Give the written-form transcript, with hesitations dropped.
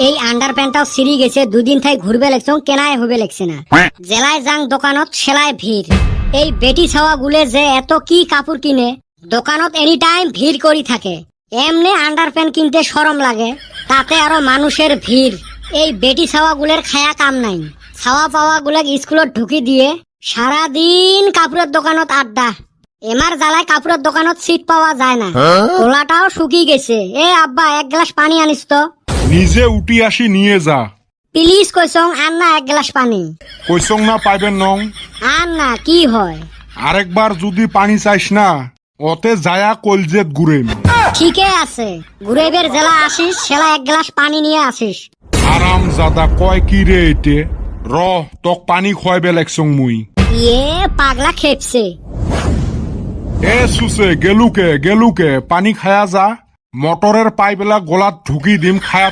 এই আন্ডার প্যান্টটাও সিরি গেছে, দুদিন থাই ঘুরবে লেগছং কেনায় হবে লেগছে না। জেলায় যাং দোকানত সেলায় ভিড়। এই বেটি ছাওয়া গুলে যে এত কি কাপড় কিনে, দোকানত এনি টাইম ভিড় করি থাকে। এমনি আন্ডার প্যান্ট কিনতে শরম লাগে, তাতে আরো মানুষের ভিড়। এই বেটি ছাওয়া গুলের খায়া কাম নাই। ছাওয়া পাওয়া গুলাক স্কুলত ঢুকি দিয়ে সারাদিন কাপড়ের দোকানত আড্ডা। এমার জ্বালায় কাপড়ের দোকানত সিট পাওয়া যায় না, ওলাটাও শুকি গেছে। এ আব্বা, এক গ্লাস পানি আনিস তো। নিজে উঠি আসি নিয়ে যা। প্লিজ কইসং, আন না এক গ্লাস পানি। কইসং না পাইবেন নং। আন না, কি হয়? আরেকবার যদি পানি চাইস না, ওতে যায়া কলজেত ঘুরেম। ঠিকই আছে, ঘুরেবের জেলা আসিস, সেলা এক গ্লাস পানি নিয়ে আসিস। আরাম জাদা কয় কি রে এতে। র তক পানি খোয়াইবে লেগছং মুই। ইয়ে পাগলা খেপছে। এ সুসে গেলুকে পানি খায়া যা। মটরের পাইপেলা গলাত ঢুকি দিম, খায়া